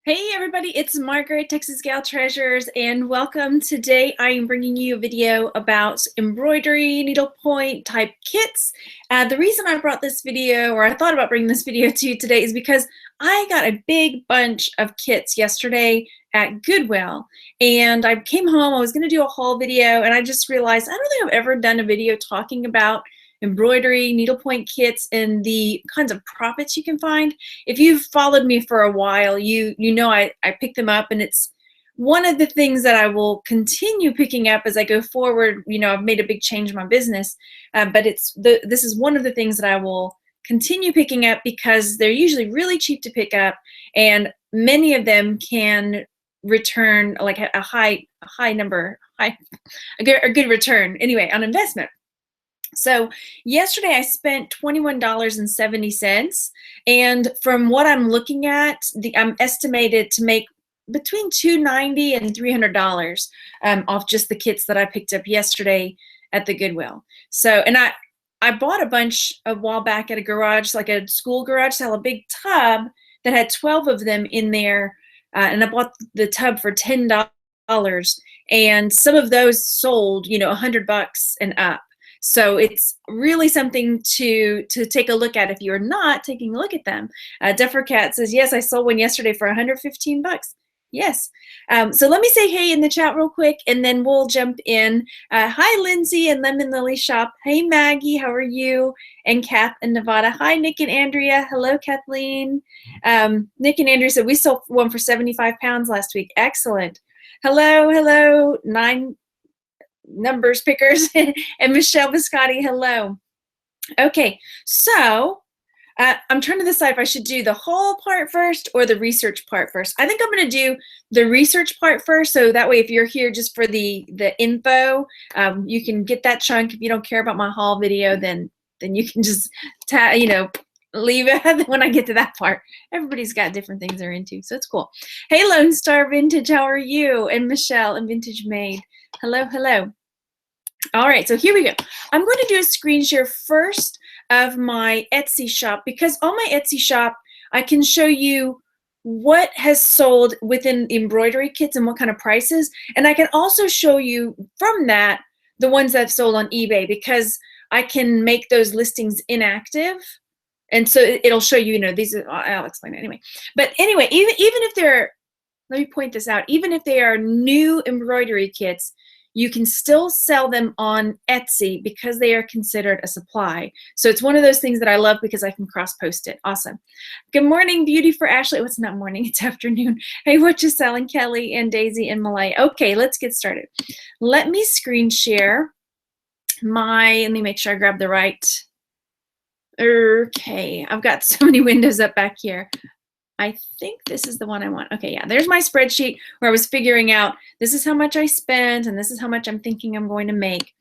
Hey everybody, it's Margaret, Texas Gal Treasures, and welcome. Today I am bringing you a video about embroidery, needlepoint type kits. The reason I brought this video, or I thought about bringing this video to you today, is because I got a big bunch of kits yesterday at Goodwill, and I came home, I was going to do a haul video, and I just realized I don't think I've ever done a video talking about embroidery, needlepoint kits, and the kinds of profits you can find. If you've followed me for a while, you know I pick them up, and it's one of the things that I will continue picking up as I go forward. You know, I've made a big change in my business, but this is one of the things that I will continue picking up because they're usually really cheap to pick up, and many of them can return like a good return anyway on investment. So yesterday I spent $21.70, and from what I'm looking at, I'm estimated to make between $290 and $300 off just the kits that I picked up yesterday at the Goodwill. So, and I bought a bunch a while back at a garage, like a school garage sale, a big tub that had 12 of them in there, and I bought the tub for $10, and some of those sold, you know, $100 and up. So it's really something to take a look at if you're not taking a look at them. Cat says, yes, I sold one yesterday for $115. Yes. So let me say hey in the chat real quick, and then we'll jump in. Hi, Lindsay and Lemon Lily Shop. Hey, Maggie, how are you? And Kath in Nevada. Hi, Nick and Andrea. Hello, Kathleen. Nick and Andrea said, we sold one for 75 pounds last week. Excellent. Hello, 9 numbers pickers and Michelle Biscotti, hello. Okay, so I'm trying to decide if I should do the whole part first or the research part first. I think I'm going to do the research part first, so that way if you're here just for the info, you can get that chunk. If you don't care about my haul video, then you can just leave it when I get to that part. Everybody's got different things they're into, so it's cool. Hey, Lone Star Vintage, how are you? And Michelle and Vintage Maid, hello. All right, so here we go. I'm going to do a screen share first of my Etsy shop, because on my Etsy shop, I can show you what has sold within embroidery kits and what kind of prices. And I can also show you from that the ones that have sold on eBay, because I can make those listings inactive. And so it'll show you, these are, I'll explain it anyway. But anyway, even if they're, let me point this out, even if they are new embroidery kits, you can still sell them on Etsy because they are considered a supply. So it's one of those things that I love because I can cross-post it. Awesome. Good morning, Beauty for Ashley. Oh, it's not morning, it's afternoon. Hey, what you selling, Kelly and Daisy and Malay? Okay, let's get started. Let me screen share let me make sure I grab the right. Okay, I've got so many windows up back here. I think this is the one I want. Okay, yeah, there's my spreadsheet where I was figuring out this is how much I spent and this is how much I'm thinking I'm going to make.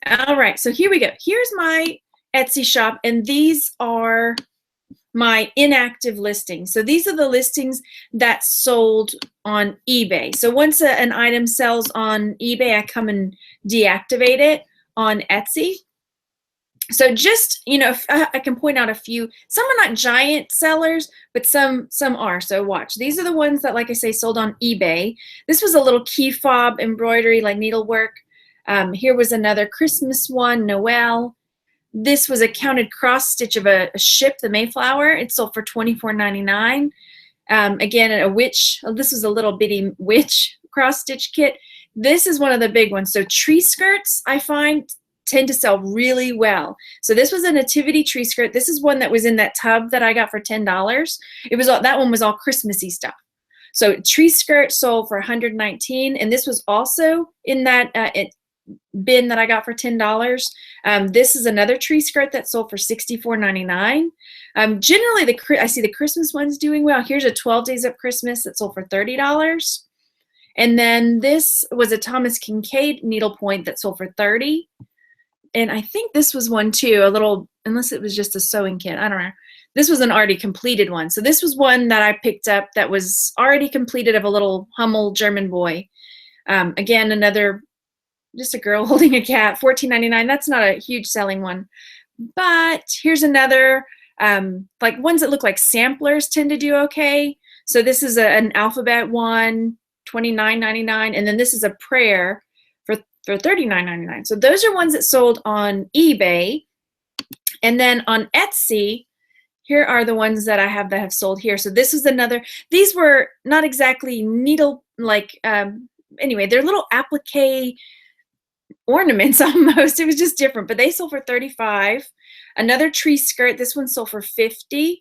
All right, so here we go. Here's my Etsy shop, and these are my inactive listings. So these are the listings that sold on eBay. So once an item sells on eBay, I come and deactivate it on Etsy. So just, I can point out a few. Some are not giant sellers, but some are. So watch. These are the ones that, like I say, sold on eBay. This was a little key fob embroidery, like needlework. Here was another Christmas one, Noel. This was a counted cross stitch of a ship, the Mayflower. It sold for $24.99. Again, a witch. This was a little bitty witch cross stitch kit. This is one of the big ones. So tree skirts, I find, tend to sell really well. So this was a nativity tree skirt. This is one that was in that tub that I got for $10. That one was all Christmassy stuff. So tree skirt sold for $119, and this was also in that bin that I got for $10. This is another tree skirt that sold for $64.99. Generally, I see the Christmas ones doing well. Here's a 12 Days of Christmas that sold for $30. And then this was a Thomas Kincaid needlepoint that sold for $30. And I think this was one too, unless it was just a sewing kit, I don't know. This was an already completed one. So this was one that I picked up that was already completed, of a little Hummel German boy. Again, just a girl holding a cat, $14.99. That's not a huge selling one. But here's another, like ones that look like samplers tend to do okay. So this is an alphabet one, $29.99, and then this is a prayer for $39.99. So those are ones that sold on eBay. And then on Etsy, here are the ones that I have that have sold here. So this is another, these were not exactly needle, like, anyway, they're little applique ornaments almost. It was just different, but they sold for $35. Another tree skirt, this one sold for $50.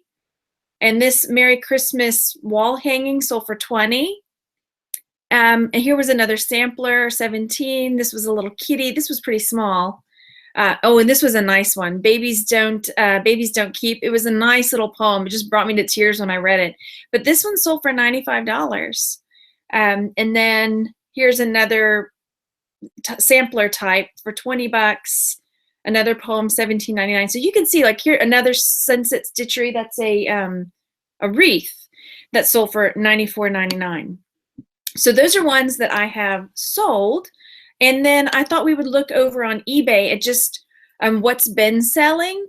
And this Merry Christmas wall hanging sold for $20. And here was another sampler, $17. This was a little kitty. This was pretty small. Oh, and this was a nice one. Babies don't keep. It was a nice little poem. It just brought me to tears when I read it. But this one sold for $95. And then here's another sampler type for $20. Another poem, $17.99. So you can see, like, here another sunset stitchery. That's a wreath that sold for $94.99. So those are ones that I have sold. And then I thought we would look over on eBay at just what's been selling.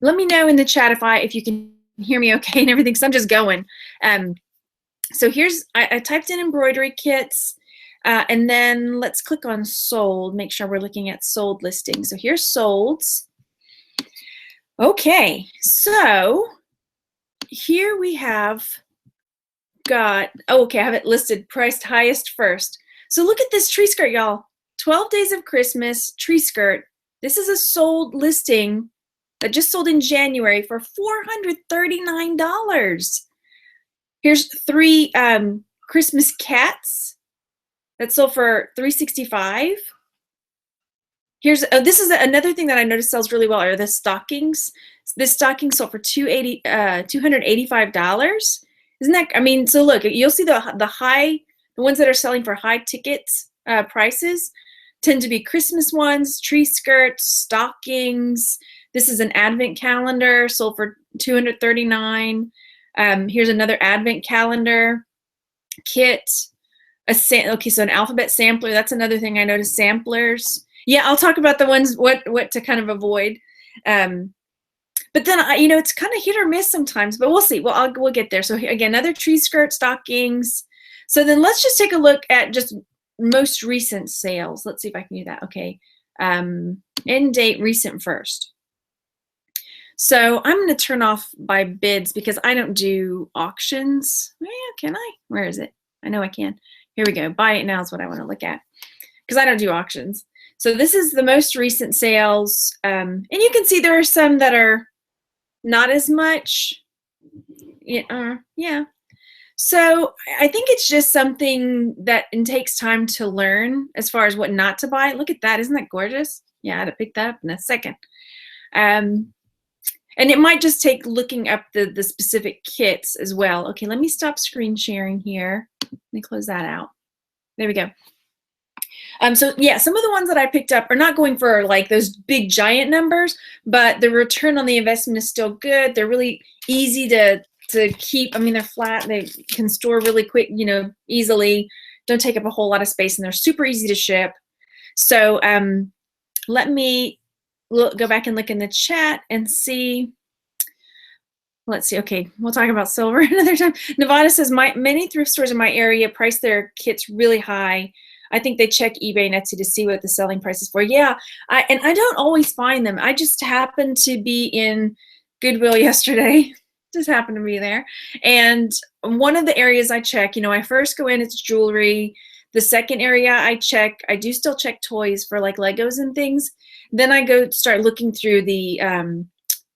Let me know in the chat if you can hear me okay and everything, so I'm just going. So here's, I typed in embroidery kits, and then let's click on sold, make sure we're looking at sold listings. So here's solds. Okay, so here we have got, oh, okay, I have it listed priced highest first. So look at this tree skirt, y'all. 12 Days of Christmas tree skirt. This is a sold listing that just sold in January for $439. Here's 3 Christmas cats that sold for $365. Here's this is another thing that I noticed sells really well are the stockings. This stocking sold for $285. Isn't that, I mean, so look, you'll see the ones that are selling for high tickets prices tend to be Christmas ones, tree skirts, stockings. This is an advent calendar sold for $239. Here's another advent calendar kit. Okay, so an alphabet sampler. That's another thing I noticed. Samplers. Yeah, I'll talk about the ones what to kind of avoid. But then it's kind of hit or miss sometimes. But we'll see. We'll get there. So again, another tree skirt, stockings. So then let's just take a look at just most recent sales. Let's see if I can do that. Okay, end date recent first. So I'm going to turn off by bids because I don't do auctions. Yeah, can I? Where is it? I know I can. Here we go. Buy it now is what I want to look at because I don't do auctions. So this is the most recent sales. And you can see there are some that are not as much. Yeah. So I think it's just something that takes time to learn as far as what not to buy. Look at that. Isn't that gorgeous? Yeah, I had to pick that up in a second. And it might just take looking up the specific kits as well. Okay, let me stop screen sharing here. Let me close that out. There we go. So yeah, some of the ones that I picked up are not going for like those big giant numbers, but the return on the investment is still good. They're really easy to keep. I mean, they're flat. They can store really quick, easily. Don't take up a whole lot of space, and they're super easy to ship. So let me go back and look in the chat and see. Let's see. Okay, we'll talk about silver another time. Nevada says many thrift stores in my area price their kits really high. I think they check eBay and Etsy to see what the selling price is for. Yeah, and I don't always find them. I just happened to be in Goodwill yesterday. Just happened to be there. And one of the areas I check, I first go in, it's jewelry. The second area I do still check toys for like Legos and things. Then I go start looking through the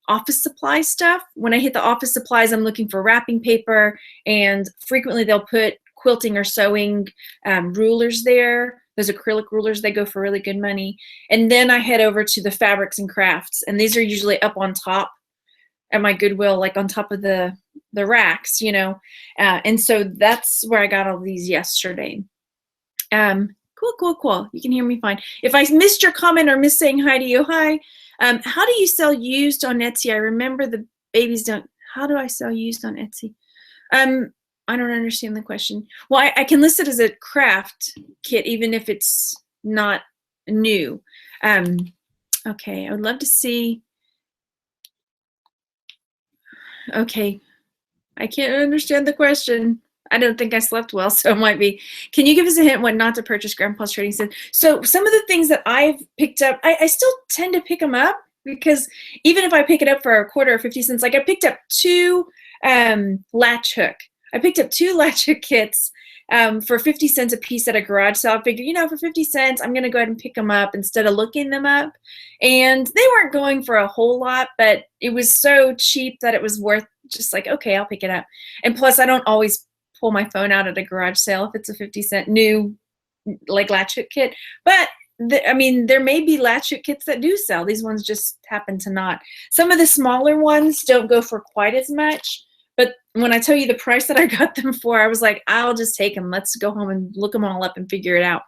office supply stuff. When I hit the office supplies, I'm looking for wrapping paper, and frequently they'll put quilting or sewing rulers there. Those acrylic rulers, they go for really good money. And then I head over to the fabrics and crafts, and these are usually up on top at my Goodwill, like on top of the racks, and so that's where I got all these yesterday. Cool. You can hear me fine. If I missed your comment or missed saying hi to you, hi. How do you sell used on Etsy? I remember the babies don't. How do I sell used on Etsy? I don't understand the question. Well, I can list it as a craft kit, even if it's not new. Okay, I would love to see. Okay, I can't understand the question. I don't think I slept well, so it might be. Can you give us a hint what not to purchase Grandpa's trading set? So some of the things that I've picked up, I still tend to pick them up because even if I pick it up for a quarter or 50 cents, like I picked up two latch hook. I picked up two latch hook kits for 50 cents a piece at a garage sale. I figured, for 50 cents, I'm going to go ahead and pick them up instead of looking them up. And they weren't going for a whole lot, but it was so cheap that it was worth just like, okay, I'll pick it up. And plus, I don't always pull my phone out at a garage sale if it's a 50-cent new like latch hook kit. But there may be latch hook kits that do sell. These ones just happen to not. Some of the smaller ones don't go for quite as much. But when I tell you the price that I got them for, I was like, I'll just take them. Let's go home and look them all up and figure it out.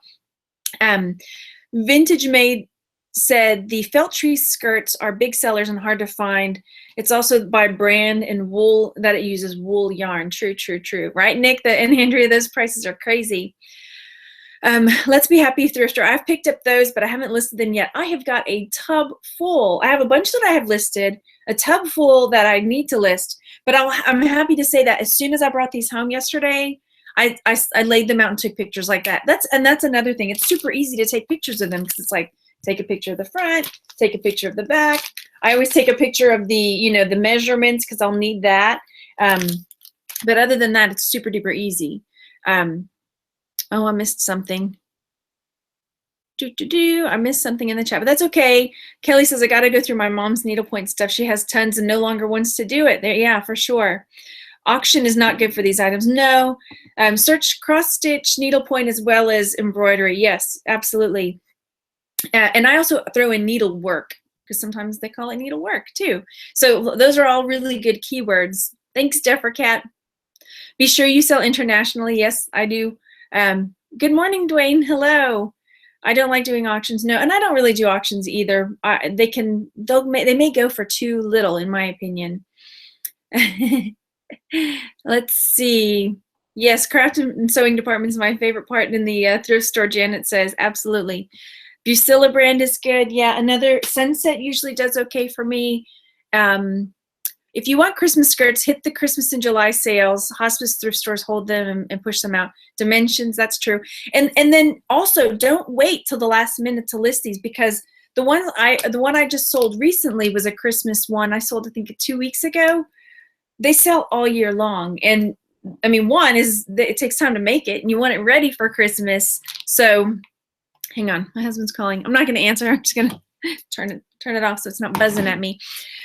Vintage Maid said the Feltree skirts are big sellers and hard to find. It's also by brand and wool that it uses wool yarn. True, true, true. Right, Nick? And Andrea, those prices are crazy. Let's Be Happy Thrift Store. I've picked up those, but I haven't listed them yet. I have got a tub full. I have a bunch that I have listed, a tub full that I need to list. But I'm happy to say that as soon as I brought these home yesterday, I laid them out and took pictures like that. That's another thing. It's super easy to take pictures of them because it's like, take a picture of the front, take a picture of the back. I always take a picture of the, the measurements because I'll need that. But other than that, it's super duper easy. Oh, I missed something. I missed something in the chat, but that's okay. Kelly says, I got to go through my mom's needlepoint stuff. She has tons and no longer wants to do it. There, yeah, for sure. Auction is not good for these items. No. Search cross-stitch, needlepoint, as well as embroidery. Yes, absolutely. And I also throw in needlework because sometimes they call it needlework too. So those are all really good keywords. Thanks, Jeffercat. Be sure you sell internationally. Yes, I do. Good morning, Dwayne. Hello. I don't like doing auctions. No, and I don't really do auctions either. They may go for too little, in my opinion. Let's see. Yes, craft and sewing department is my favorite part in the thrift store, Janet says. Absolutely. Busilla brand is good. Yeah, another Sunset usually does okay for me. If you want Christmas skirts, hit the Christmas in July sales. Hospice thrift stores hold them and push them out. Dimensions, that's true. And then also don't wait till the last minute to list these because the one I just sold recently was a Christmas one. I sold, I think, 2 weeks ago. They sell all year long. And I mean, one is that it takes time to make it and you want it ready for Christmas. So hang on, my husband's calling. I'm not going to answer. I'm just going to turn it off so it's not buzzing at me.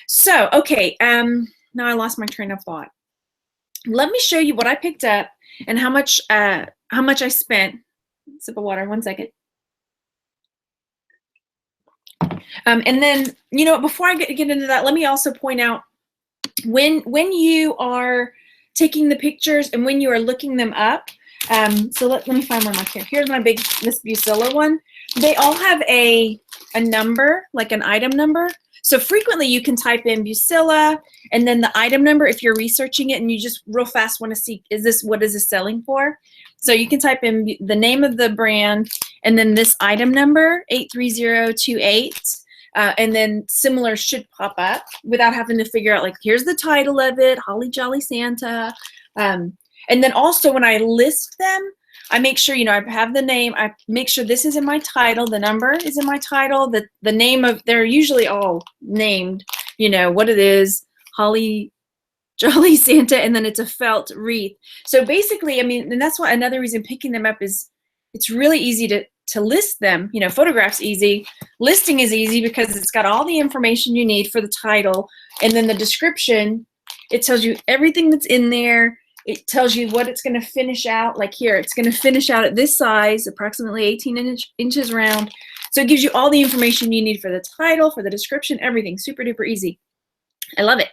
So, okay, now I lost my train of thought. Let me show you what I picked up and how much I spent. Sip of water, 1 second. And then, before I get into that, let me also point out when you are taking the pictures and when you are looking them up. So let me find one more here. Here's my big Miss Busilla one. They all have a number, like an item number. So frequently you can type in Busilla and then the item number if you're researching it and you just real fast want to see, what is this selling for? So you can type in the name of the brand and then this item number, 83028. And then similar should pop up without having to figure out, like, here's the title of it, Holly Jolly Santa. And then also when I list them, I make sure, I have the name. I make sure this is in my title. The number is in my title. The name of, they're usually all named, what it is, Holly Jolly Santa, and then it's a felt wreath. So basically, and that's why another reason picking them up is it's really easy to list them. Photographs easy. Listing is easy because it's got all the information you need for the title. And then the description, it tells you everything that's in there. It tells you what it's going to finish out. Like here, it's going to finish out at this size, approximately 18 inches round. So it gives you all the information you need for the title, for the description, everything. Super duper easy. I love it.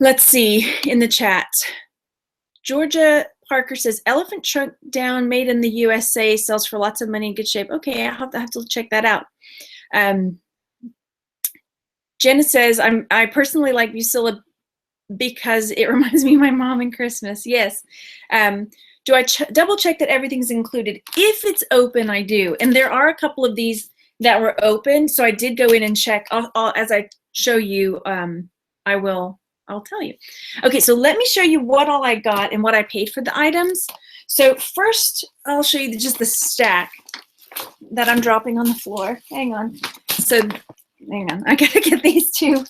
Let's see in the chat. Georgia Parker says, elephant trunk down, made in the USA, sells for lots of money in good shape. Okay, I have to check that out. Jenna says, I personally like Busilla because it reminds me of my mom and Christmas. Yes. Do I double check that everything's included? If it's open, I do. And there are a couple of these that were open. So I did go in and check. As I show you, I will I'll tell you. Okay, so let me show you what all I got and what I paid for the items. So first, I'll show you just the stack that I'm dropping on the floor. Hang on. So, hang on. I gotta get these two.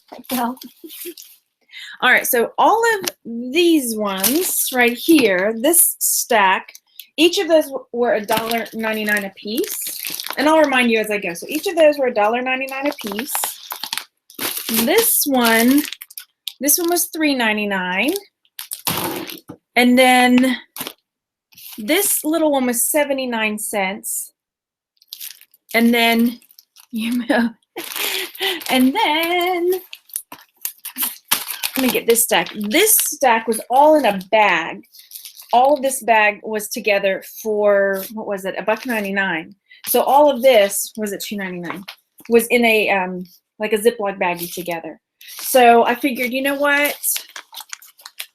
All right, so all of these ones right here, this stack, each of those were $1.99 a piece. And I'll remind you as I go. So each of those were $1.99 a piece. This one was $3.99. And then this little one was 79 cents. And then, and then, let me get this stack. This stack was all in a bag. All of this bag was together for, what was it, $1.99. So all of this, was it $2.99? Was in a, like a Ziploc baggie together. So I figured, you know what?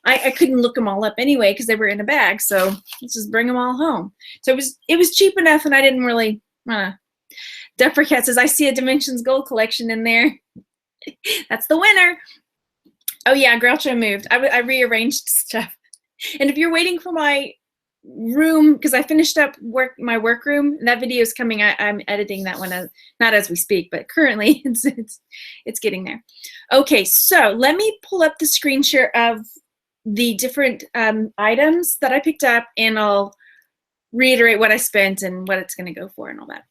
I couldn't look them all up anyway because they were in a bag. So let's just bring them all home. So it was cheap enough, and I didn't really, Duffer Cat says, I see a Dimensions Gold collection in there. That's the winner. Oh yeah, Groucho moved. I rearranged stuff. And if you're waiting for my room, because I finished up my workroom, that video is coming. I'm editing that one, not as we speak, but currently it's getting there. Okay, so let me pull up the screen share of the different items that I picked up, and I'll reiterate what I spent and what it's going to go for and all that.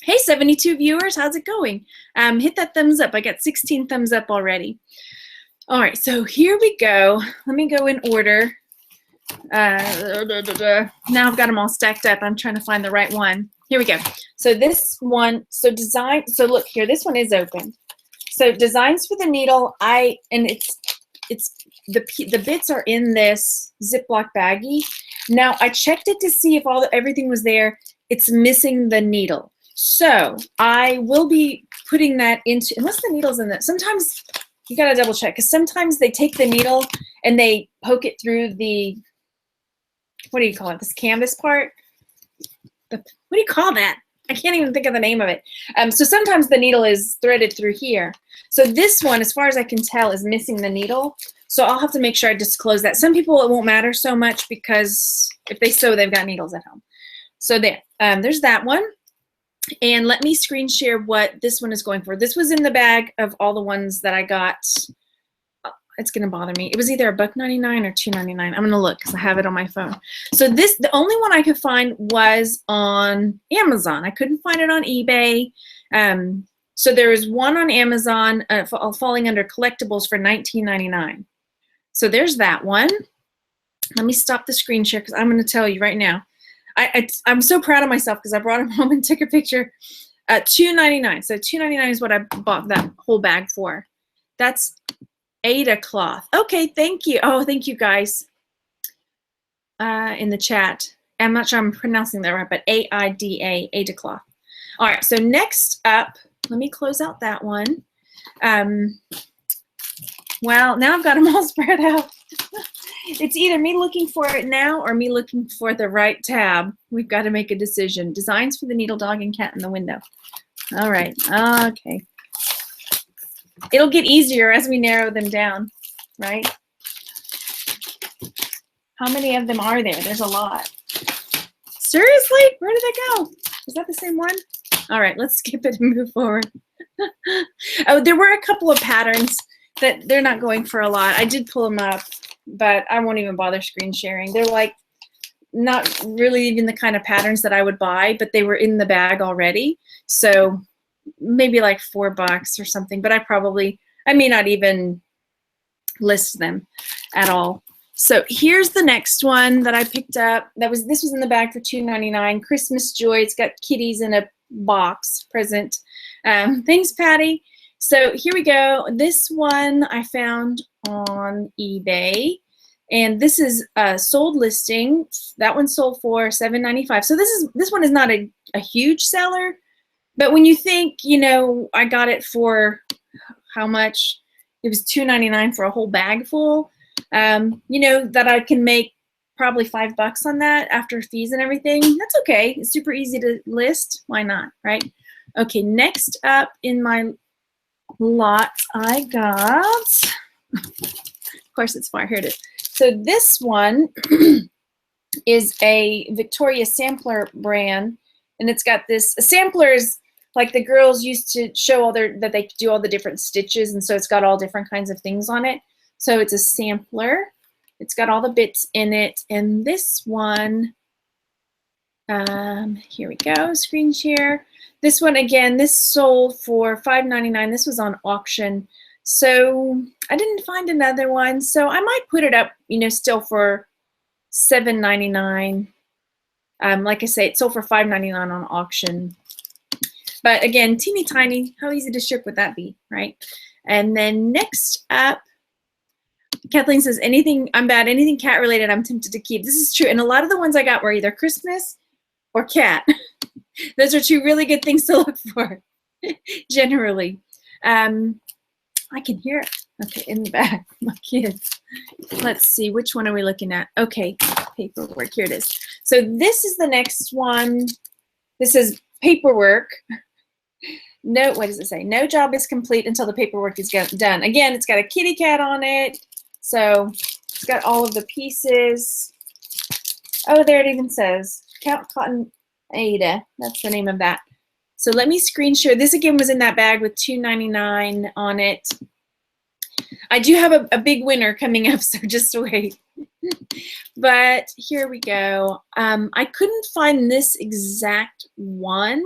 Hey, 72 viewers, how's it going? Hit that thumbs up. I got 16 thumbs up already. All right, so here we go. Let me go in order. Now I've got them all stacked up. I'm trying to find the right one. Here we go. So this one, so look here, this one is open. So designs for the needle, and it's the bits are in this Ziploc baggie. Now I checked it to see if everything was there. It's missing the needle. So I will be putting that into, unless the needle's in there. Sometimes you gotta double check, because sometimes they take the needle and they poke it through the, what do you call it? This canvas part? What do you call that? I can't even think of the name of it. So sometimes the needle is threaded through here. So this one, as far as I can tell, is missing the needle. So I'll have to make sure I disclose that. Some people, it won't matter so much because if they sew, they've got needles at home. So there's that one. And let me screen share what this one is going for. This was in the bag of all the ones that I got. It's going to bother me. It was either $1.99 or $2.99. I'm going to look because I have it on my phone. So the only one I could find was on Amazon. I couldn't find it on eBay. So there was one on Amazon falling under collectibles for $19.99. So there's that one. Let me stop the screen share because I'm going to tell you right now. I'm so proud of myself because I brought him home and took a picture. $2.99. So $2.99 is what I bought that whole bag for. That's Aida cloth. Okay, thank you. Oh, thank you guys in the chat. I'm not sure I'm pronouncing that right, but AIDA, Aida cloth. All right, so next up, let me close out that one. Well, now I've got them all spread out. It's either me looking for it now or me looking for the right tab. We've got to make a decision. Designs for the needle dog and cat in the window. All right, okay. It'll get easier as we narrow them down, right? How many of them are there? There's a lot. Seriously? Where did they go? Is that the same one? All right, let's skip it and move forward. Oh, there were a couple of patterns that they're not going for a lot. I did pull them up, but I won't even bother screen sharing. They're like not really even the kind of patterns that I would buy, but they were in the bag already. So maybe like $4 or something, but I may not even list them at all. So here's the next one that I picked up. This was in the bag for $2.99. Christmas Joy. It's got kitties in a box present. Thanks, Patty. So here we go. This one I found on eBay, and this is a sold listing. That one sold for $7.95. So this one is not a huge seller, but when you think, I got it for how much? It was $2.99 for a whole bag full. That I can make probably $5 on that after fees and everything. That's okay. It's super easy to list. Why not, right? Okay, next up in my lot, I got Of course it's far. Here it is. So this one is a Victoria sampler brand, and it's got this samplers like the girls used to show all that they could do all the different stitches, and so it's got all different kinds of things on it. So it's a sampler. It's got all the bits in it, and this one, here we go, screen share. This one again, this sold for $5.99. This was on auction, so I didn't find another one. So I might put it up, you know, still for $7.99. Like I say, it sold for $5.99 on auction. But again, teeny tiny. How easy to ship would that be, right? And then next up, Kathleen says, anything, I'm bad, anything cat related, I'm tempted to keep. This is true. And a lot of the ones I got were either Christmas or cat. Those are two really good things to look for, generally. I can hear it. Okay, in the back, my kids. Let's see, which one are we looking at? Okay, paperwork, here it is. So this is the next one. This is paperwork. No, what does it say? No job is complete until the paperwork is done. Again, it's got a kitty cat on it. So it's got all of the pieces. Oh, there it even says Count Cotton Ada. That's the name of that. So let me screen share. This again was in that bag with $2.99 on it. I do have a big winner coming up, so just wait. But here we go. I couldn't find this exact one.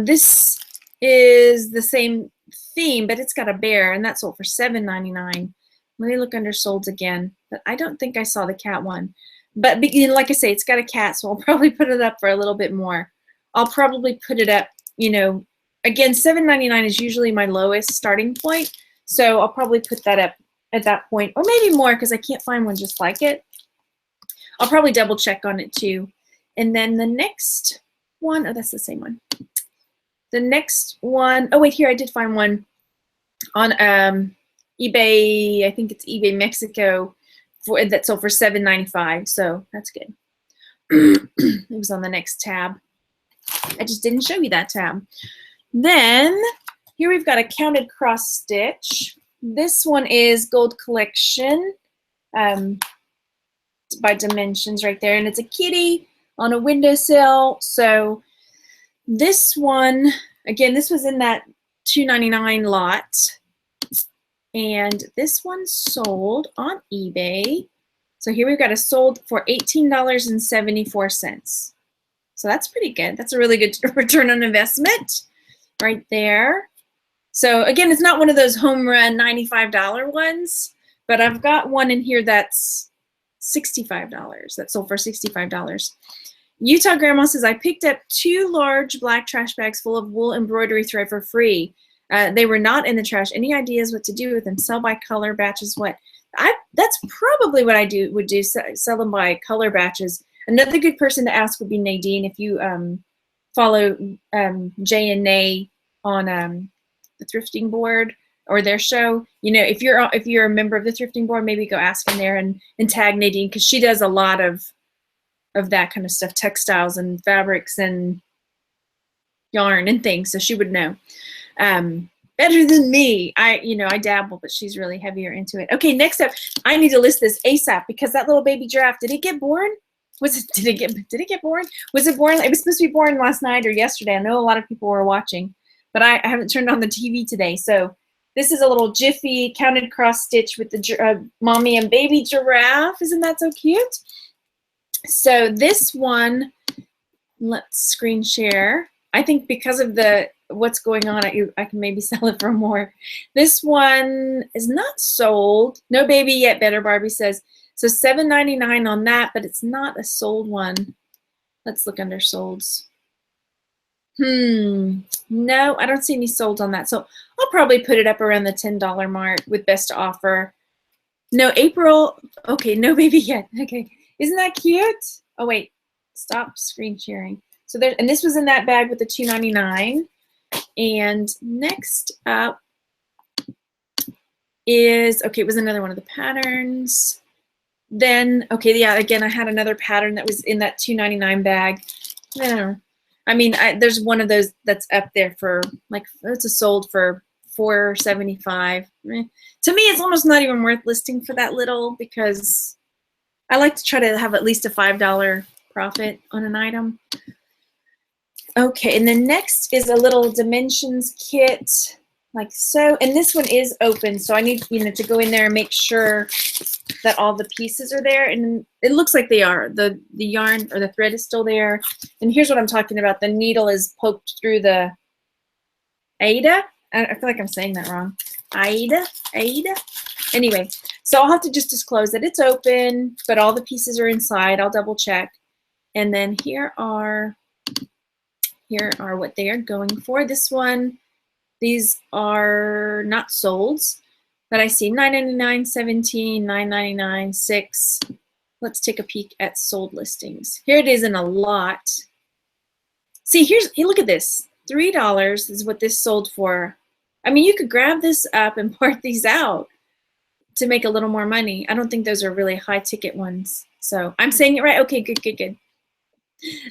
This is the same theme, but it's got a bear, and that sold for $7.99. Let me look under solds again, but I don't think I saw the cat one. But like I say, it's got a cat, so I'll probably put it up for a little bit more. I'll probably put it up, you know, again, $7.99 is usually my lowest starting point, so I'll probably put that up at that point, or maybe more because I can't find one just like it. I'll probably double check on it too. And then the next one, oh, that's the same one. The next one, oh wait, here I did find one on eBay. I think it's eBay Mexico that sold for $7.95. So that's good. It was on the next tab. I just didn't show you that tab. Then here we've got a counted cross stitch. This one is Gold Collection by Dimensions right there, and it's a kitty on a windowsill. So this one, again, this was in that $2.99 lot, and this one sold on eBay. So here we've got a sold for $18.74. So that's pretty good. That's a really good return on investment right there. So again, it's not one of those home run $95 ones, but I've got one in here that's $65. That sold for $65. Utah Grandma says, I picked up 2 large black trash bags full of wool embroidery thread for free. They were not in the trash. Any ideas what to do with them? Sell by color batches? What? That's probably what I would do. Sell them by color batches. Another good person to ask would be Nadine. If you follow Jay and Nay on the thrifting board or their show, you know, if you're a member of the thrifting board, maybe go ask them there and tag Nadine, because she does a lot of that kind of stuff, textiles and fabrics and yarn and things, so she would know better than me. I dabble, but she's really heavier into it. Okay, next up, I need to list this ASAP, because that little baby giraffe, did it get born? Did it get born? Was it born? It was supposed to be born last night or yesterday. I know a lot of people were watching, but I haven't turned on the TV today. So this is a little jiffy counted cross stitch with the mommy and baby giraffe. Isn't that so cute? So this one, let's screen share. I think because of what's going on, I can maybe sell it for more. This one is not sold. No baby yet, Better Barbie says. So $7.99 on that, but it's not a sold one. Let's look under solds. No, I don't see any sold on that. So I'll probably put it up around the $10 mark with best offer. No, April. Okay, no baby yet. Okay, isn't that cute? Oh wait, stop screen sharing. So there, and this was in that bag with the $2.99. And next up is, okay, it was another one of the patterns. Then, okay, yeah, again, I had another pattern that was in that $2.99 bag. I mean, there's one of those that's up there for, like, it's a sold for $4.75. To me, it's almost not even worth listing for that little, because I like to try to have at least a $5 profit on an item. Okay, and then next is a little dimensions kit, like so. And this one is open, so I need, you know, to go in there and make sure that all the pieces are there. And it looks like they are. The yarn or the thread is still there. And here's what I'm talking about. The needle is poked through the Aida. I feel like I'm saying that wrong. Aida. Anyway, so I'll have to just disclose that it's open, but all the pieces are inside. I'll double check. And then here are what they are going for. This one, these are not solds, but I see $9.99, $17, $9.99, $6. Let's take a peek at sold listings. Here it is in a lot. See, hey, look at this. $3 is what this sold for. I mean, you could grab this up and part these out to make a little more money. I don't think those are really high ticket ones. So I'm saying it right. Okay, good.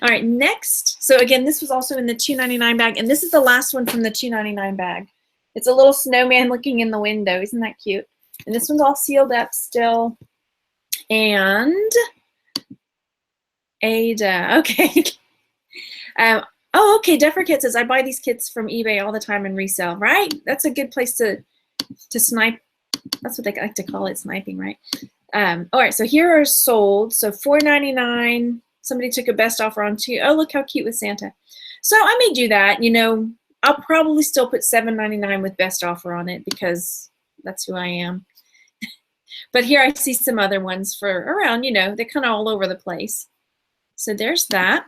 All right, next. So again, this was also in the $2.99 bag, and this is the last one from the $2.99 bag. It's a little snowman looking in the window. Isn't that cute? And this one's all sealed up still. And Ada, okay. Oh, okay, Duffer Kit says, I buy these kits from eBay all the time and resell, right? That's a good place to snipe. That's what they like to call it, sniping, right? All right, so here are sold. So $4.99. Somebody took a best offer on too. Oh, look how cute with Santa. So I may do that. You know, I'll probably still put $7.99 with best offer on it because that's who I am. But here I see some other ones for around, you know, they're kind of all over the place. So there's that.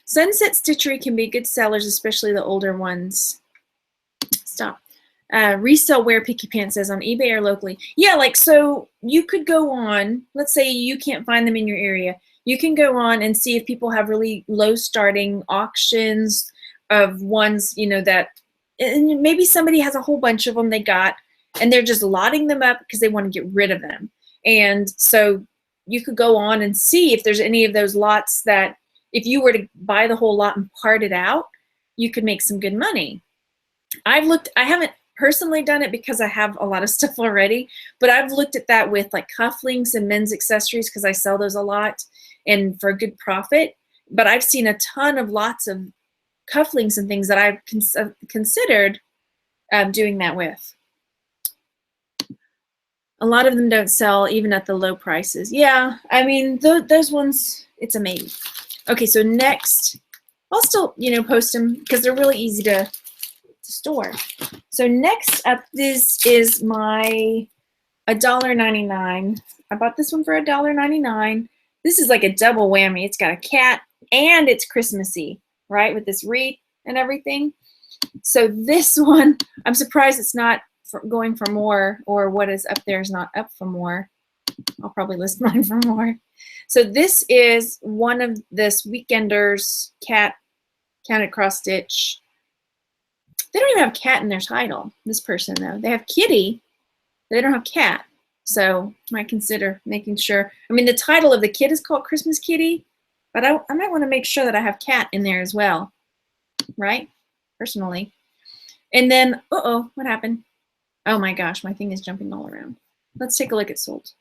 Sunset Stitchery can be good sellers, especially the older ones. Stop. Resell wear Picky Pants says on eBay or locally. Yeah, like, so you could go on, let's say you can't find them in your area. You can go on and see if people have really low starting auctions of ones, you know, that, and maybe somebody has a whole bunch of them they got, and they're just lotting them up because they want to get rid of them. And so you could go on and see if there's any of those lots that if you were to buy the whole lot and part it out, you could make some good money. I haven't personally done it because I have a lot of stuff already, but I've looked at that with like cufflinks and men's accessories because I sell those a lot and for a good profit. But I've seen a ton of lots of cufflinks and things that I've considered doing that with. A lot of them don't sell even at the low prices. Yeah, I mean, those ones, it's a maybe. Okay, so next, I'll still, you know, post them because they're really easy to store. So next up, this is my $1.99. I bought this one for $1.99. This is like a double whammy. It's got a cat and it's Christmassy, right? With this wreath and everything. So this one, I'm surprised it's not going for more, or what is up there is not up for more. I'll probably list mine for more. So this is one of this Weekender's cat counted cross stitch. They don't even have cat in their title, this person though. They have kitty, but they don't have cat. So I might consider making sure. I mean, the title of the kit is called Christmas Kitty, but I might want to make sure that I have cat in there as well, right? Personally. And then, uh-oh, what happened? Oh my gosh, my thing is jumping all around. Let's take a look at sold.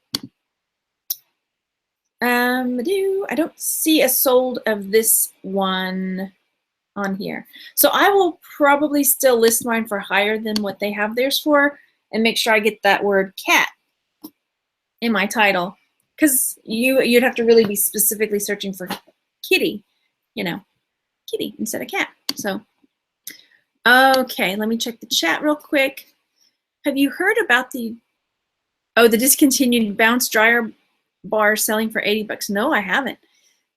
I don't see a sold of this one on here. So I will probably still list mine for higher than what they have theirs for and make sure I get that word cat in my title, because you'd have to really be specifically searching for kitty, you know, kitty instead of cat. So, okay, let me check the chat real quick. Have you heard about the discontinued bounce dryer bar selling for $80? No, I haven't.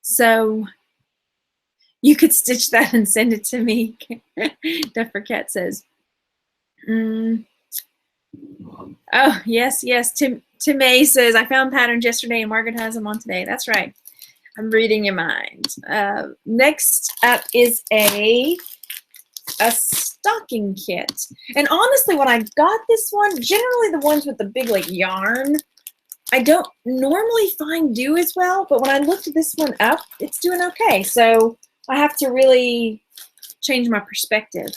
So you could stitch that and send it to me. Duffer Cat says. Oh, yes. Tim May says, I found patterns yesterday and Margaret has them on today. That's right. I'm reading your mind. Next up is a stocking kit. And honestly, when I got this one, generally the ones with the big like yarn, I don't normally find do as well, but when I looked this one up, it's doing okay. So I have to really change my perspective.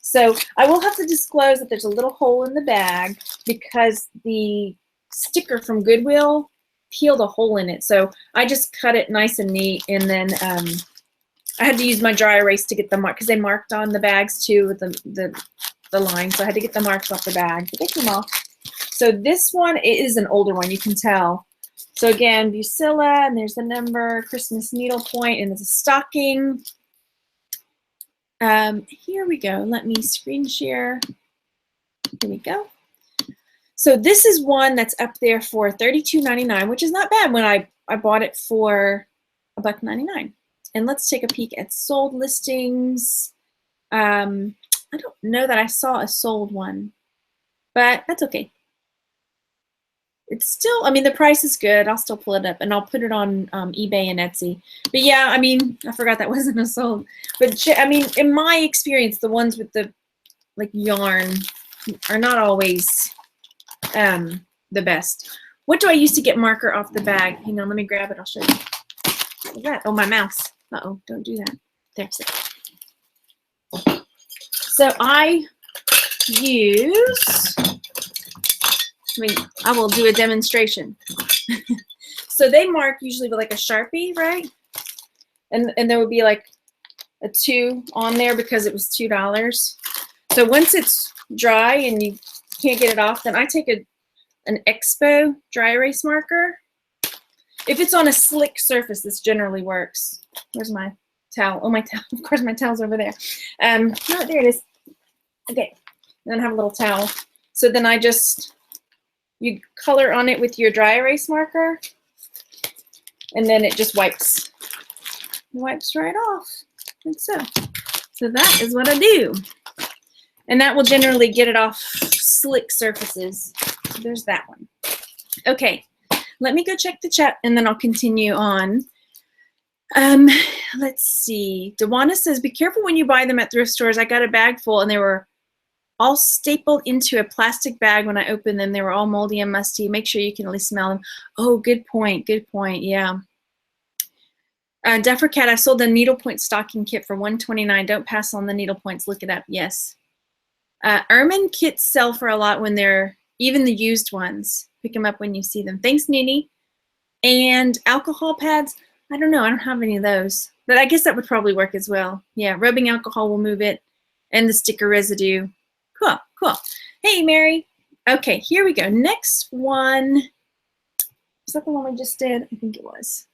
So I will have to disclose that there's a little hole in the bag because the sticker from Goodwill peeled a hole in it. So I just cut it nice and neat, and then I had to use my dry erase to get the mark, because they marked on the bags too with the line. So I had to get the marks off the bag, but they came off. So this one, it is an older one, you can tell. So again, Bucilla, and there's the number, Christmas needlepoint, and it's a stocking. Here we go. Let me screen share. Here we go. So this is one that's up there for $32.99, which is not bad when I bought it for $1.99. And let's take a peek at sold listings. I don't know that I saw a sold one, but that's okay. It's still, I mean, the price is good. I'll still pull it up, and I'll put it on eBay and Etsy. But yeah, I mean, I forgot that wasn't a sold. But I mean, in my experience, the ones with the like yarn are not always the best. What do I use to get marker off the bag? Hang on, let me grab it. I'll show you. What's that? Oh, my mouse. Uh-oh, don't do that. There's it. So I use, I will do a demonstration. So they mark usually with like a Sharpie, right? And there would be like a 2 on there because it was $2. So once it's dry and you can't get it off, then I take an Expo dry erase marker. If it's on a slick surface, this generally works. Where's my towel? Oh, my towel. Of course, my towel's over there. No, there it is. Okay. And then I have a little towel. So then you color on it with your dry erase marker, and then it just wipes right off, like so. So that is what I do. And that will generally get it off slick surfaces. So there's that one. Okay. Let me go check the chat, and then I'll continue on. Let's see. Dewana says, be careful when you buy them at thrift stores. I got a bag full, and they were all stapled into a plastic bag. When I opened them, they were all moldy and musty. Make sure you can at least smell them. Oh, good point. Good point. Yeah. Deffercat, I sold a needlepoint stocking kit for $129. Don't pass on the needlepoints. Look it up. Yes. Ermine kits sell for a lot when they're, even the used ones. Pick them up when you see them. Thanks, Nini. And alcohol pads. I don't know. I don't have any of those. But I guess that would probably work as well. Yeah, rubbing alcohol will move it. And the sticker residue. Cool, cool. Hey, Mary. Okay, here we go. Next one. Is that the one we just did? I think it was.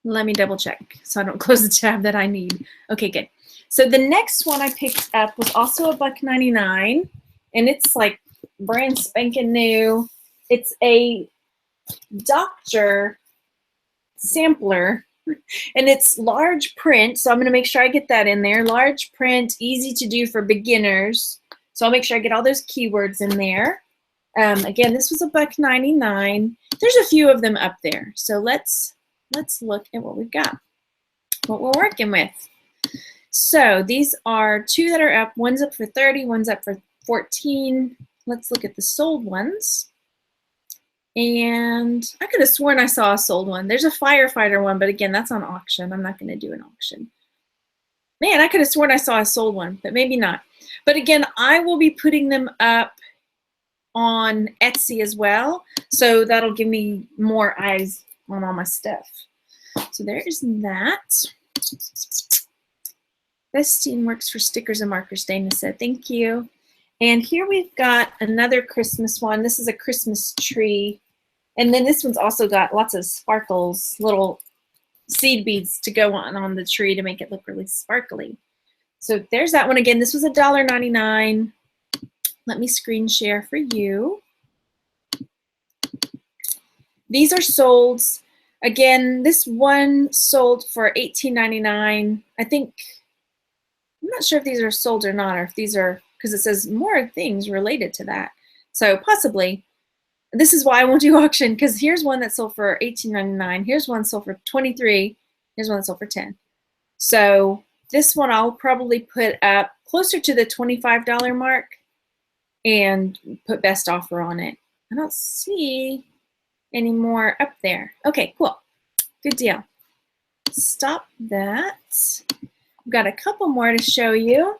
Let me double check so I don't close the tab that I need. Okay, good. So the next one I picked up was also a $1.99, and it's like brand spanking new. It's a Doctor sampler, and it's large print, so I'm going to make sure I get that in there. Large print, easy to do for beginners, so I'll make sure I get all those keywords in there. Again, this was a $1.99. There's a few of them up there, so let's look at what we've got, what we're working with. So these are 2 that are up. One's up for 30, one's up for 14. Let's look at the sold ones. And I could have sworn I saw a sold one. There's a firefighter one, but again, that's on auction. I'm not going to do an auction. Man, I could have sworn I saw a sold one, but maybe not. But again, I will be putting them up on Etsy as well. So that'll give me more eyes on all my stuff. So there is that. Bestine works for stickers and markers, Dana said. Thank you. And here we've got another Christmas one. This is a Christmas tree. And then this one's also got lots of sparkles, little seed beads to go on the tree to make it look really sparkly. So there's that one again. This was $1.99. Let me screen share for you. These are sold. Again, this one sold for $18.99. I think, I'm not sure if these are sold or not, or if these are, because it says more things related to that. So possibly. This is why I won't do auction, because here's one that sold for $18.99. Here's one sold for $23. Here's one that sold for $10. So this one I'll probably put up closer to the $25 mark and put best offer on it. I don't see any more up there. Okay, cool. Good deal. Stop that. I've got a couple more to show you.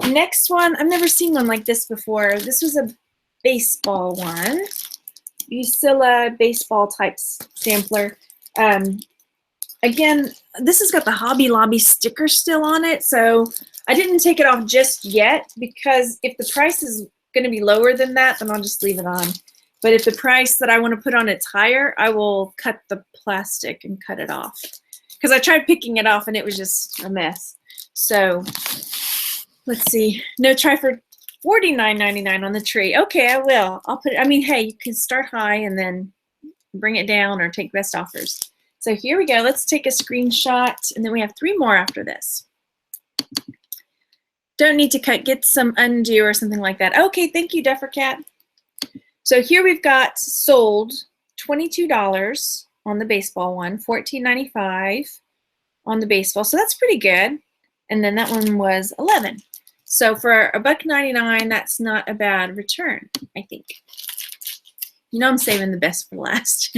Next one, I've never seen one like this before. This was a baseball one. Usilla baseball type sampler. Again, this has got the Hobby Lobby sticker still on it, so I didn't take it off just yet because if the price is going to be lower than that, then I'll just leave it on. But if the price that I want to put on it's higher, I will cut the plastic and cut it off. Because I tried picking it off and it was just a mess. So let's see. No, try for $49.99 on the tree. Okay, I will. I'll put it. I mean, hey, you can start high and then bring it down or take best offers. So here we go. Let's take a screenshot, and then we have 3 more after this. Don't need to cut. Get some undo or something like that. Okay, thank you, Duffercat. So here we've got sold $22 on the baseball one, $14.95 on the baseball. So that's pretty good. And then that one was $11. So for $1.99, that's not a bad return, I think. You know I'm saving the best for last.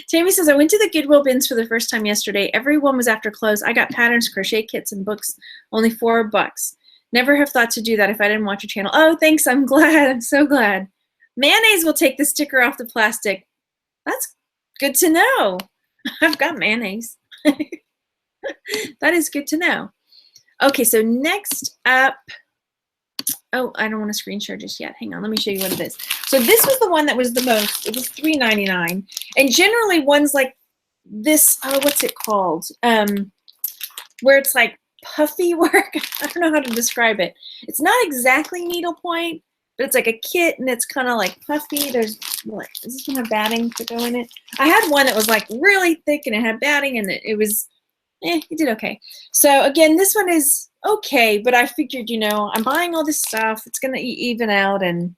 Tammy says, I went to the Goodwill bins for the first time yesterday. Everyone was after clothes. I got patterns, crochet kits, and books. Only $4. Never have thought to do that if I didn't watch your channel. Oh, thanks. I'm glad. I'm so glad. Mayonnaise will take the sticker off the plastic. That's good to know. I've got mayonnaise. That is good to know. Okay, so next up, oh, I don't want to screen share just yet. Hang on, let me show you what it is. So this was the one that was the most. It was $3.99. And generally ones like this, oh, what's it called? Where it's like puffy work. I don't know how to describe it. It's not exactly needlepoint, but it's like a kit and it's kind of like puffy. There's what? Does this one have batting to go in it? I had one that was like really thick and it had batting and it was, it did okay. So again, this one is okay, but I figured, you know, I'm buying all this stuff. It's going to even out, and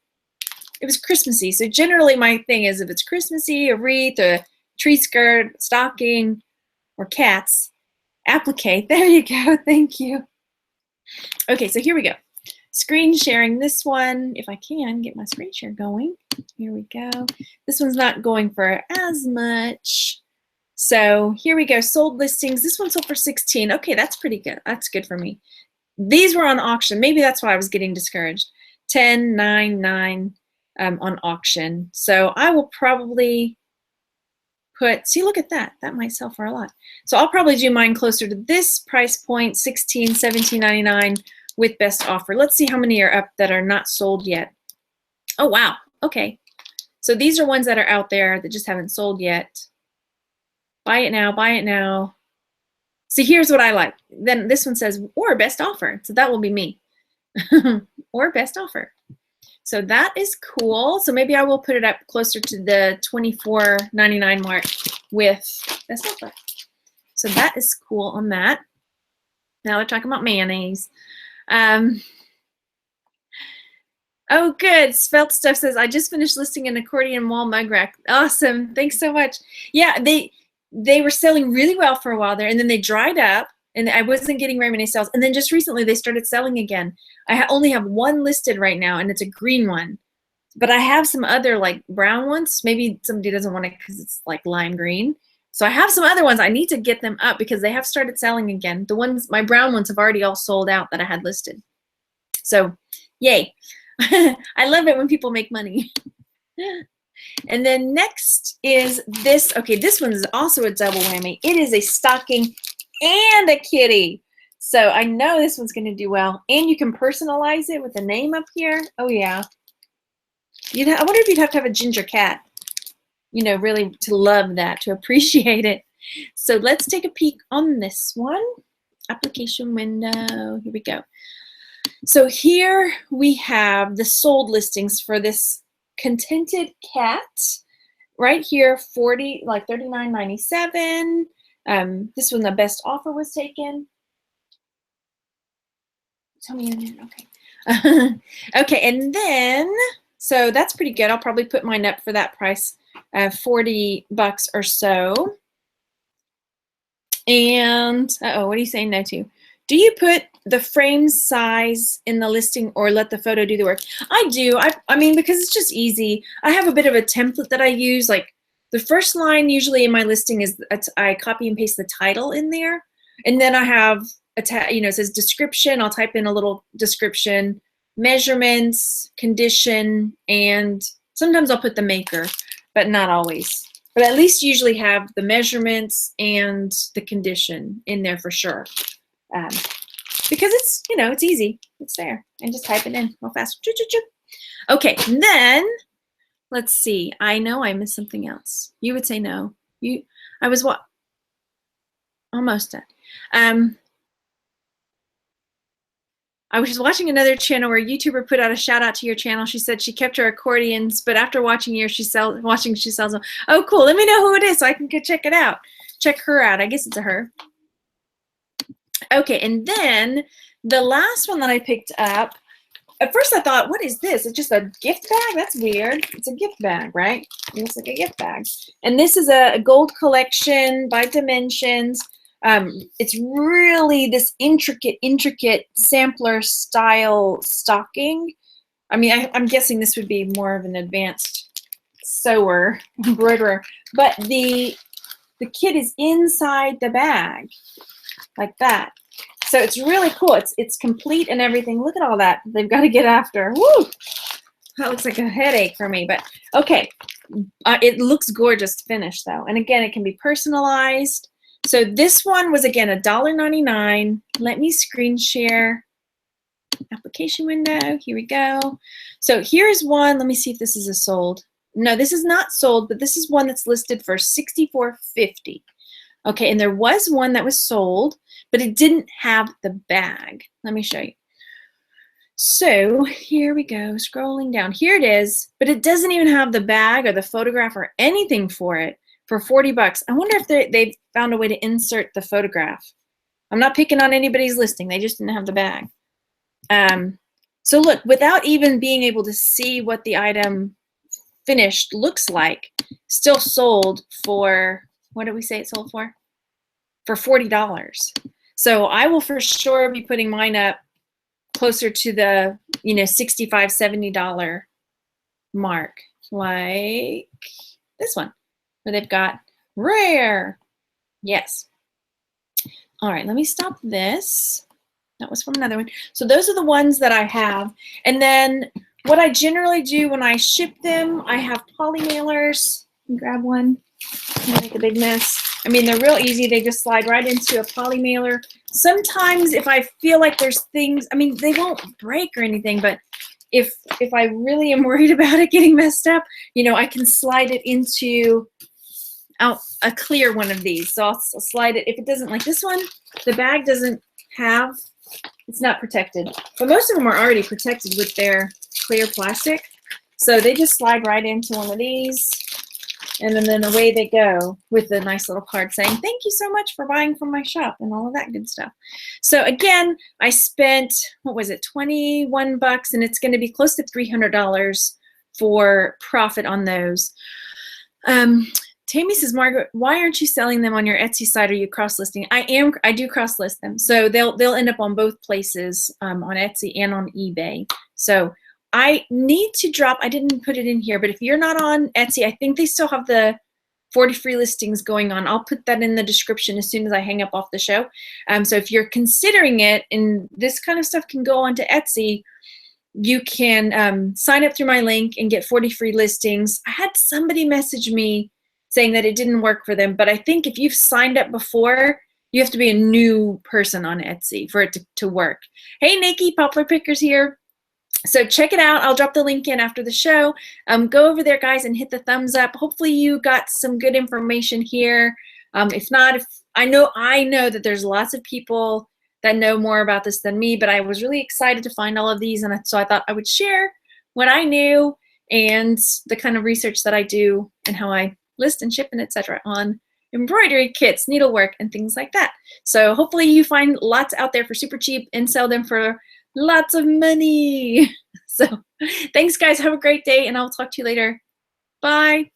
it was Christmassy. So generally my thing is if it's Christmassy, a wreath, a tree skirt, stocking, or cats, applique. There you go. Thank you. Okay, so here we go. Screen sharing this one. If I can get my screen share going. Here we go. This one's not going for as much. So here we go. Sold listings. This one sold for $16. Okay, that's pretty good. That's good for me. These were on auction. Maybe that's why I was getting discouraged. 10, 9, 9 on auction. So I will probably put, see, look at that. That might sell for a lot. So I'll probably do mine closer to this price point, $16, $17.99 with best offer. Let's see how many are up that are not sold yet. Oh, wow. Okay. So these are ones that are out there that just haven't sold yet. Buy it now, buy it now. See, here's what I like. Then this one says, or best offer. So that will be me. Or best offer. So that is cool. So maybe I will put it up closer to the $24.99 mark with best offer. So that is cool on that. Now they're talking about mayonnaise. Oh, good. Spelt Stuff says, I just finished listing an accordion wall mug rack. Awesome. Thanks so much. Yeah, they were selling really well for a while there, and then they dried up, and I wasn't getting very many sales. And then just recently, they started selling again. I only have one listed right now, and it's a green one. But I have some other, like, brown ones. Maybe somebody doesn't want it because it's, like, lime green. So I have some other ones. I need to get them up because they have started selling again. The ones, my brown ones have already all sold out that I had listed. So, yay. I love it when people make money. And then next is this. Okay, this one is also a double whammy. It is a stocking and a kitty. So I know this one's going to do well. And you can personalize it with a name up here. Oh, yeah. I wonder if you'd have to have a ginger cat, you know, really to love that, to appreciate it. So let's take a peek on this one. Application window. Here we go. So here we have the sold listings for this Contented Cat. Right here, $39.97. This one, the best offer was taken. Tell me your name. Okay. Okay, and then, so that's pretty good. I'll probably put mine up for that price, $40 or so. And, uh-oh, what are you saying no to? Do you put the frame size in the listing or let the photo do the work? I do. I mean, because it's just easy. I have a bit of a template that I use. Like the first line usually in my listing is I copy and paste the title in there. And then I have it says description. I'll type in a little description, measurements, condition, and sometimes I'll put the maker, but not always. But at least usually have the measurements and the condition in there for sure. Because it's, it's easy. It's there. And just type it in real fast. Okay, and then let's see. I know I missed something else. You would say no. I was what? Almost done. I was just watching another channel where a YouTuber put out a shout out to your channel. She said she kept her accordions, but after watching yours, she sells them. Oh, cool. Let me know who it is so I can go check it out. Check her out. I guess it's a her. Okay, and then the last one that I picked up, at first I thought, what is this? It's just a gift bag? That's weird. It's a gift bag, right? It looks like a gift bag. And this is a gold collection by Dimensions. It's really this intricate sampler style stocking. I mean, I'm guessing this would be more of an advanced sewer, embroiderer, but the kit is inside the bag like that. So it's really cool. It's complete and everything. Look at all that they've got to get after. Woo! That looks like a headache for me, but okay. It looks gorgeous finished though. And again, it can be personalized. So this one was, again, $1.99. Let me screen share application window. Here we go. So here's one. Let me see if this is a sold. No, this is not sold, but this is one that's listed for $64.50. Okay, and there was one that was sold, but it didn't have the bag. Let me show you. So here we go, scrolling down. Here it is, but it doesn't even have the bag or the photograph or anything for it. For 40 bucks. I wonder if they found a way to insert the photograph. I'm not picking on anybody's listing. They just didn't have the bag. So look, without even being able to see what the item finished looks like, still sold for, what did we say it sold for? For $40. So I will for sure be putting mine up closer to the, $65, $70 mark, like this one. Where they've got rare. Yes. All right, let me stop this. That was from another one. So those are the ones that I have. And then what I generally do when I ship them, I have poly mailers. Grab one. Make a big mess. I mean, they're real easy. They just slide right into a poly mailer. Sometimes if I feel like there's things, I mean, they won't break or anything, but if I really am worried about it getting messed up, I can slide it into a clear one of these. So I'll slide it. If it doesn't, like this one, the bag doesn't have, it's not protected. But most of them are already protected with their clear plastic. So they just slide right into one of these. And then away they go with a nice little card saying, thank you so much for buying from my shop and all of that good stuff. So again, I spent, what was it, 21 bucks, and it's going to be close to $300 for profit on those. Tammy says, Margaret, why aren't you selling them on your Etsy site? Are you cross-listing? I do cross-list them. So they'll end up on both places, on Etsy and on eBay. So I need to drop, I didn't put it in here, but if you're not on Etsy, I think they still have the 40 free listings going on. I'll put that in the description as soon as I hang up off the show. So if you're considering it, and this kind of stuff can go onto Etsy, you can sign up through my link and get 40 free listings. I had somebody message me saying that it didn't work for them, but I think if you've signed up before, you have to be a new person on Etsy for it to work. Hey, Nikki, Poplar Pickers here. So check it out. I'll drop the link in after the show. Go over there, guys, and hit the thumbs up. Hopefully you got some good information here. If not, I know that there's lots of people that know more about this than me, but I was really excited to find all of these, and so I thought I would share what I knew and the kind of research that I do and how I list and ship and etc. on embroidery kits, needlework, and things like that. So hopefully you find lots out there for super cheap and sell them for lots of money. So thanks, guys. Have a great day, and I'll talk to you later. Bye.